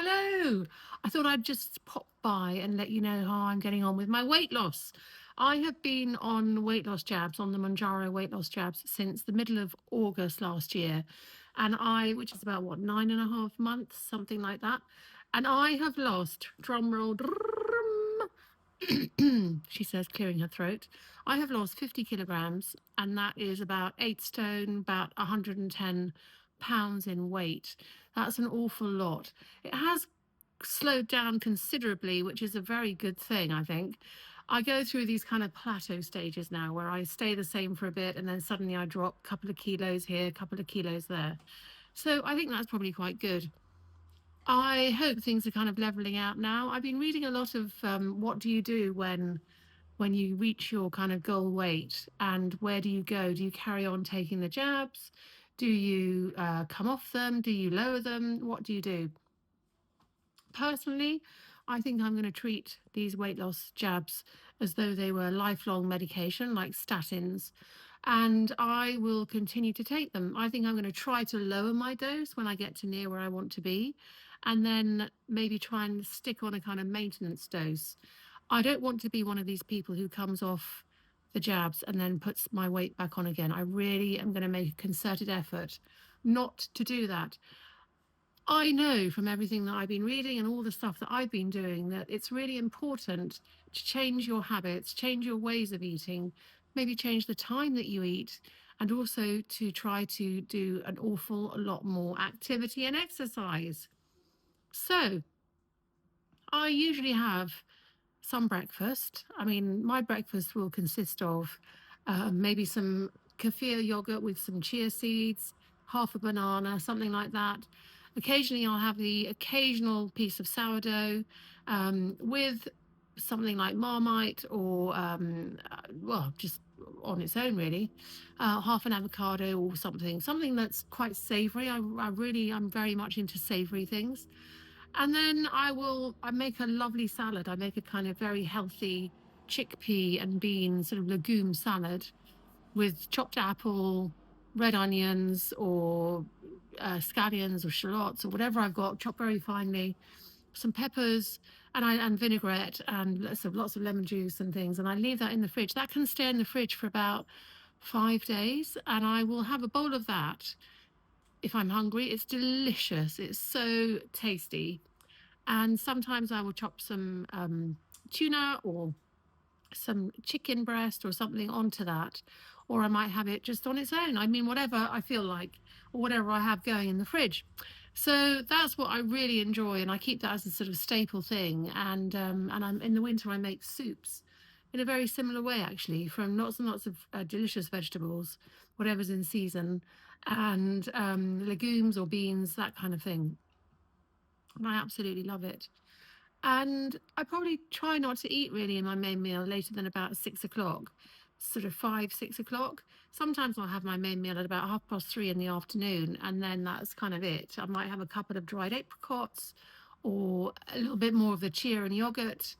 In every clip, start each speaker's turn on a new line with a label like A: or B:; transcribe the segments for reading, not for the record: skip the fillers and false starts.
A: Hello. I thought I'd just pop by and let you know how I'm getting on with my weight loss. I have been on weight loss jabs, on the Mounjaro weight loss jabs, since the middle of August last year. Which is about what, 9.5 months, something like that. And I have lost, drum roll, she says, clearing her throat. I have lost 50 kilograms, and that is about 8 stone, about 110 pounds in weight. That's an awful lot. It has slowed down considerably, which is a very good thing, I think. I go through these kind of plateau stages now where I stay the same for a bit and then suddenly I drop a couple of kilos here, a couple of kilos there. So I think that's probably quite good. I hope things are kind of leveling out now. I've been reading a lot of what do you do when you reach your kind of goal weight, and where do you go? Do you carry on taking the jabs? Do you come off them? Do you lower them? What do you do? Personally, I think I'm going to treat these weight loss jabs as though they were lifelong medication, like statins, and I will continue to take them. I think I'm going to try to lower my dose when I get to near where I want to be, and then maybe try and stick on a kind of maintenance dose. I don't want to be one of these people who comes off the jabs and then puts my weight back on again. I really am going to make a concerted effort not to do that. I know from everything that I've been reading and all the stuff that I've been doing that it's really important to change your habits, change your ways of eating, maybe change the time that you eat, and also to try to do an awful lot more activity and exercise. So I usually have some breakfast. I mean, my breakfast will consist of maybe some kefir yogurt with some chia seeds, half a banana, something like that. Occasionally, I'll have the occasional piece of sourdough with something like Marmite or, well, just on its own, really. Half an avocado or something that's quite savory. I'm very much into savory things. And then I make a lovely salad. I make a kind of very healthy chickpea and bean sort of legume salad with chopped apple, red onions, or scallions or shallots or whatever I've got, chopped very finely, some peppers, and vinaigrette and lots of lemon juice and things. And I leave that in the fridge. That can stay in the fridge for about 5 days, and I will have a bowl of that if I'm hungry. It's delicious. It's so tasty. And sometimes I will chop some tuna or some chicken breast or something onto that. Or I might have it just on its own. I mean, whatever I feel like, or whatever I have going in the fridge. So that's what I really enjoy, and I keep that as a sort of staple thing. And I'm in the winter I make soups in a very similar way, actually, from lots and lots of delicious vegetables, whatever's in season, and legumes or beans, that kind of thing. And I absolutely love it. And I probably try not to eat really in my main meal later than about 6 o'clock, sort of 5, 6 o'clock. Sometimes I'll have my main meal at about 3:30 in the afternoon, and then that's kind of it. I might have a couple of dried apricots or a little bit more of the chia and yogurt,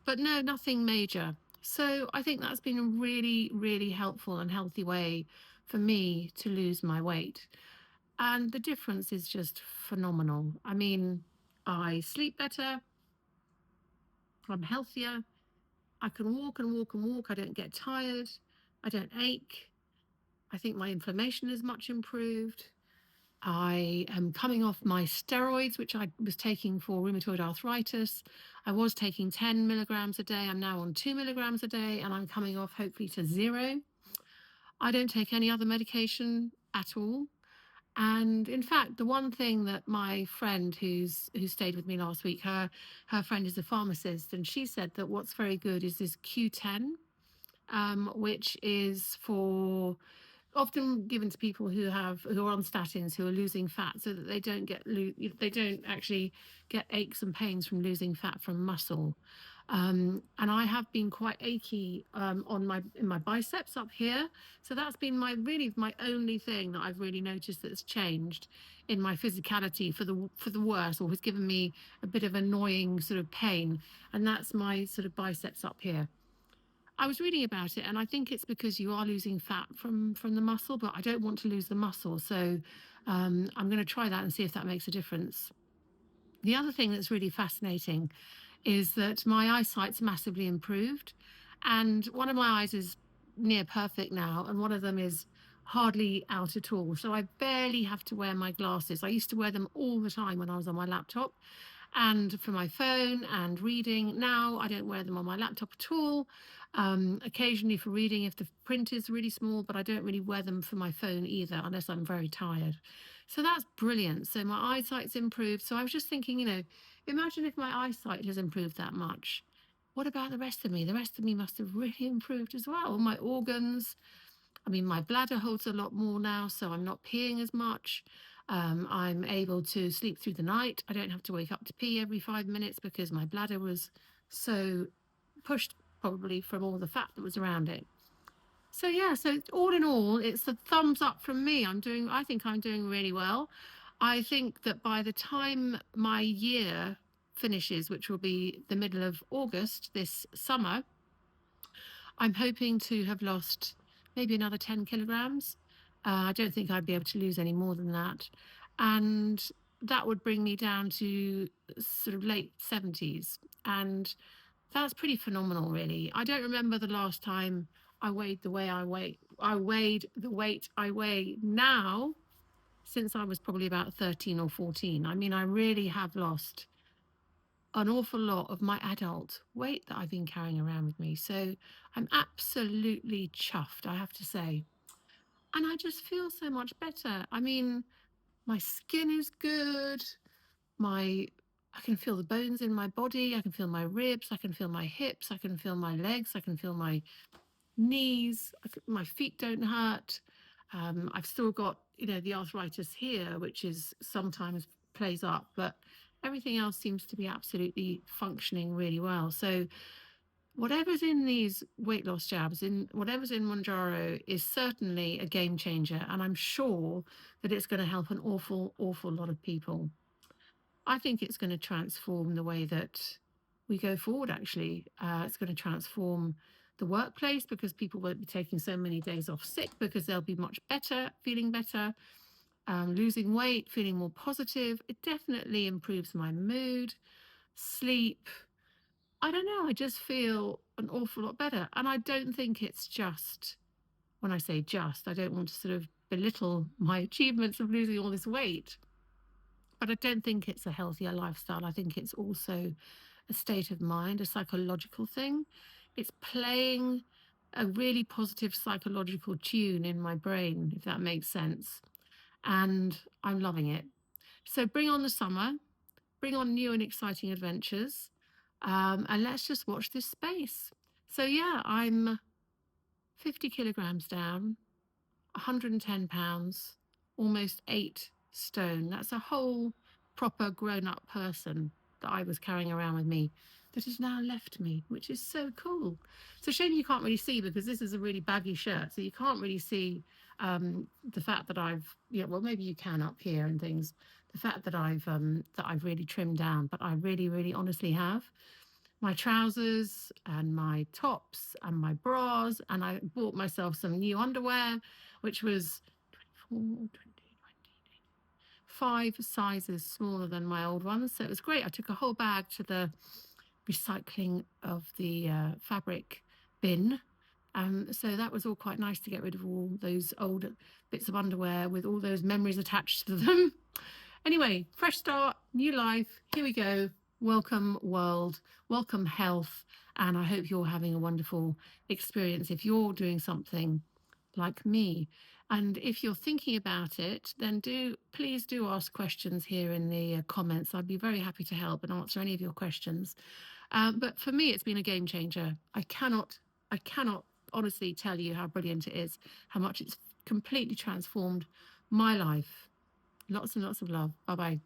A: but no, nothing major. So I think that's been a really, really helpful and healthy way for me to lose my weight. And the difference is just phenomenal. I mean, I sleep better, I'm healthier, I can walk and walk and walk, I don't get tired, I don't ache. I think my inflammation is much improved. I am coming off my steroids, which I was taking for rheumatoid arthritis. I was taking 10 milligrams a day. I'm now on 2 milligrams a day, and I'm coming off hopefully to zero. I don't take any other medication at all. And in fact, the one thing that my friend who stayed with me last week, her friend is a pharmacist, and she said that what's very good is this Q10, which is for often given to people who are on statins, who are losing fat, so that they don't actually get aches and pains from losing fat from muscle. And I have been quite achy in my biceps up here, so that's been my only thing that I've really noticed that's changed in my physicality for the worse, or has given me a bit of annoying sort of pain, and that's my sort of biceps up here. I was reading about it, and I think it's because you are losing fat from the muscle, but I don't want to lose the muscle, so I'm going to try that and see if that makes a difference. The other thing that's really fascinating is that my eyesight's massively improved. And one of my eyes is near perfect now, and one of them is hardly out at all. So I barely have to wear my glasses. I used to wear them all the time when I was on my laptop and for my phone and reading. Now I don't wear them on my laptop at all. Occasionally for reading if the print is really small, but I don't really wear them for my phone either unless I'm very tired. So that's brilliant. So my eyesight's improved. So I was just thinking, imagine if my eyesight has improved that much. What about the rest of me? The rest of me must have really improved as well. My organs, I mean, my bladder holds a lot more now, so I'm not peeing as much. I'm able to sleep through the night. I don't have to wake up to pee every 5 minutes because my bladder was so pushed, probably from all the fat that was around it. So yeah, so all in all, it's a thumbs up from me. I think I'm doing really well. I think that by the time my year finishes, which will be the middle of August this summer, I'm hoping to have lost maybe another 10 kilograms. I don't think I'd be able to lose any more than that. And that would bring me down to sort of late 70s. And that's pretty phenomenal, really. I don't remember the last time I weighed the way I weigh. I weighed the weight I weigh now since I was probably about 13 or 14. I mean, I really have lost an awful lot of my adult weight that I've been carrying around with me. So I'm absolutely chuffed, I have to say. And I just feel so much better. I mean, my skin is good. My I can feel the bones in my body. I can feel my ribs. I can feel my hips. I can feel my legs. I can feel my knees. My feet don't hurt. I've still got, the arthritis here, which is sometimes plays up, but everything else seems to be absolutely functioning really well. So whatever's in these weight loss jabs, in whatever's in Mounjaro, is certainly a game changer, and I'm sure that it's going to help an awful, awful lot of people. I think it's going to transform the way that we go forward, actually. It's going to transform the workplace because people won't be taking so many days off sick because they'll be much better, feeling better, losing weight, feeling more positive. It definitely improves my mood, sleep. I don't know. I just feel an awful lot better. And I don't think it's just, when I say just, I don't want to sort of belittle my achievements of losing all this weight. But I don't think it's a healthier lifestyle. I think it's also a state of mind, a psychological thing. It's playing a really positive psychological tune in my brain, if that makes sense. And I'm loving it. So bring on the summer, bring on new and exciting adventures, and let's just watch this space. So, yeah, I'm 50 kilograms down, 110 pounds, almost 8 stone. That's a whole proper grown up person that I was carrying around with me that has now left me, which is so cool. It's a shame you can't really see because this is a really baggy shirt. So you can't really see the fact that well, maybe you can up here and things. The fact that I've really trimmed down, but I really, really honestly have my trousers and my tops and my bras. And I bought myself some new underwear, which was 24, 5 sizes smaller than my old ones. So it was great. I took a whole bag to the recycling of the fabric bin. So that was all quite nice to get rid of all those old bits of underwear with all those memories attached to them. Anyway, fresh start, new life. Here we go. Welcome, world. Welcome, health. And I hope you're having a wonderful experience if you're doing something like me. And if you're thinking about it, then please do ask questions here in the comments. I'd be very happy to help and answer any of your questions. But for me, it's been a game changer. I cannot honestly tell you how brilliant it is, how much it's completely transformed my life. Lots and lots of love. Bye bye.